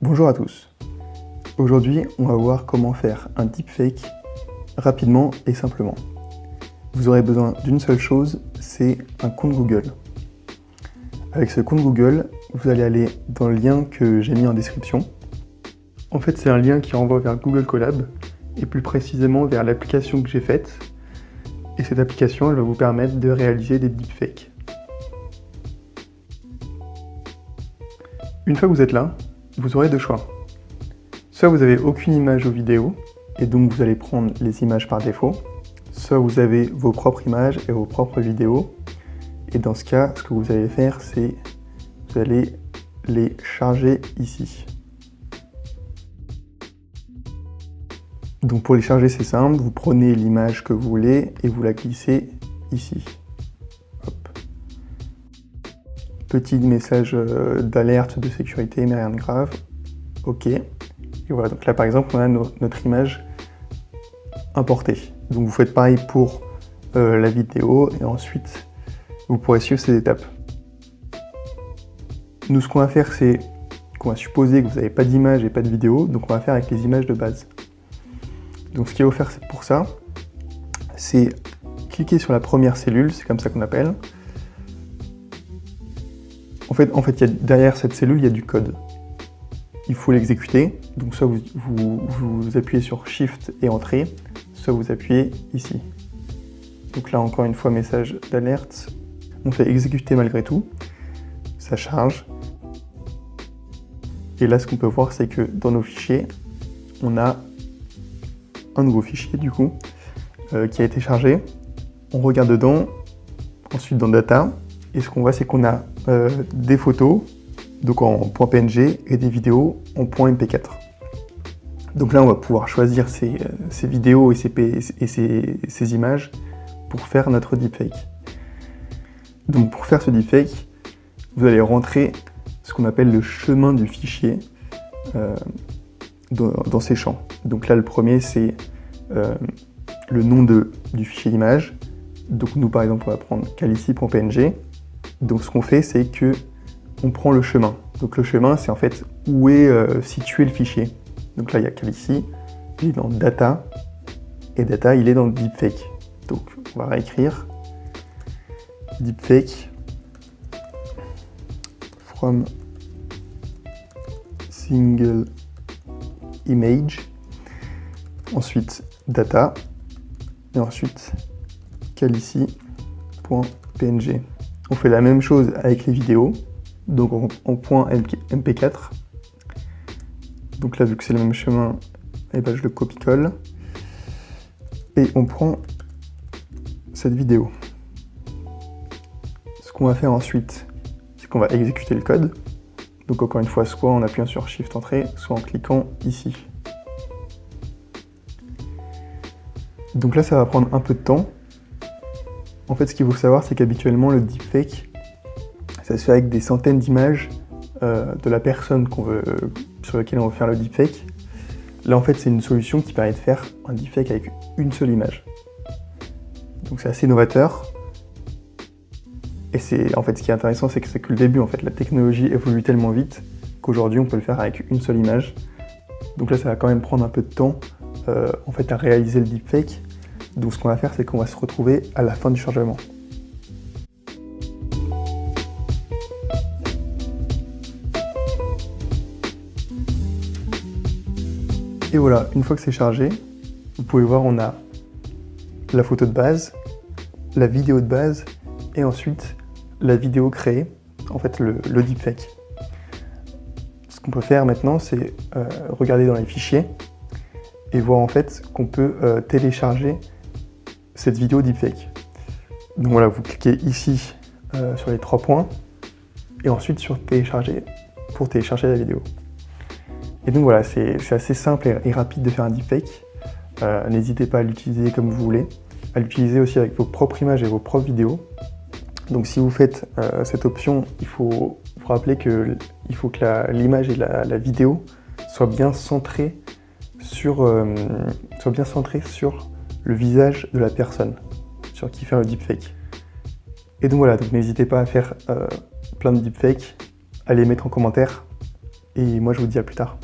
Bonjour à tous. Aujourd'hui, on va voir comment faire un deepfake rapidement et simplement. Vous aurez besoin d'une seule chose, c'est un compte Google. Avec ce compte Google, vous allez aller dans le lien que j'ai mis en description. En fait, c'est un lien qui renvoie vers Google Colab et plus précisément vers l'application que j'ai faite. Et cette application, elle va vous permettre de réaliser des deepfakes. Une fois que vous êtes là, vous aurez deux choix. Soit vous n'avez aucune image ou vidéo, et donc vous allez prendre les images par défaut, soit vous avez vos propres images et vos propres vidéos, et dans ce cas, ce que vous allez faire, c'est vous allez les charger ici. Donc pour les charger, c'est simple, vous prenez l'image que vous voulez et vous la glissez ici. Hop. Petit message d'alerte de sécurité, mais rien de grave. OK. Et voilà, donc là par exemple, on a notre image importée. Donc vous faites pareil pour la vidéo et ensuite vous pourrez suivre ces étapes. Nous, ce qu'on va faire, c'est qu'on va supposer que vous n'avez pas d'image et pas de vidéo, donc on va faire avec les images de base. Donc ce qui est offert pour ça, c'est cliquer sur la première cellule, c'est comme ça qu'on appelle. En fait, derrière cette cellule, il y a du code. Il faut l'exécuter, donc soit vous appuyez sur Shift et Entrée, soit vous appuyez ici. Donc là, encore une fois, message d'alerte. On fait exécuter malgré tout, ça charge. Et là, ce qu'on peut voir, c'est que dans nos fichiers, on a un nouveau fichier du coup qui a été chargé. On regarde dedans, ensuite dans Data, et ce qu'on voit, c'est qu'on a des photos, donc en .png, et des vidéos en .mp4. Donc là, on va pouvoir choisir ces vidéos et ces images pour faire notre deepfake. Donc pour faire ce deepfake, vous allez rentrer ce qu'on appelle le chemin du fichier dans ces champs. Donc là, le premier, c'est le nom du fichier image. Donc nous, par exemple, on va prendre calici.png. Donc ce qu'on fait, c'est que on prend le chemin. Donc le chemin, c'est en fait où est situé le fichier. Donc là, il y a calici, il est dans data, et data, il est dans deepfake. Donc on va réécrire deepfake from single image, ensuite data, et ensuite calici.png. On fait la même chose avec les vidéos, donc en .mp4. Donc là, vu que c'est le même chemin, eh ben, je le copie-colle. Et on prend cette vidéo. Ce qu'on va faire ensuite, c'est qu'on va exécuter le code. Donc encore une fois, soit en appuyant sur Shift Entrée, soit en cliquant ici. Donc là, ça va prendre un peu de temps. En fait, ce qu'il faut savoir, c'est qu'habituellement, le deepfake, ça se fait avec des centaines d'images de la personne sur laquelle on veut faire le deepfake. Là, en fait, c'est une solution qui permet de faire un deepfake avec une seule image. Donc c'est assez novateur. Et en fait, ce qui est intéressant, c'est que c'est que le début. En fait, la technologie évolue tellement vite qu'aujourd'hui, on peut le faire avec une seule image. Donc là, ça va quand même prendre un peu de temps en fait, à réaliser le deepfake. Donc ce qu'on va faire, c'est qu'on va se retrouver à la fin du chargement. Et voilà, une fois que c'est chargé, vous pouvez voir, on a la photo de base, la vidéo de base, et ensuite la vidéo créée, en fait le deepfake. Ce qu'on peut faire maintenant, c'est regarder dans les fichiers et voir en fait qu'on peut télécharger cette vidéo deepfake. Donc voilà, vous cliquez ici sur les 3 points et ensuite sur télécharger pour télécharger la vidéo. Et donc voilà, c'est assez simple et rapide de faire un deepfake. N'hésitez pas à l'utiliser comme vous voulez, à l'utiliser aussi avec vos propres images et vos propres vidéos. Donc si vous faites cette option, il faut vous rappeler qu'il faut que l'image et la vidéo soient bien centrées sur le visage de la personne sur qui fait le deepfake. Et donc voilà, donc n'hésitez pas à faire plein de deepfakes, à les mettre en commentaire Et moi, je vous dis à plus tard.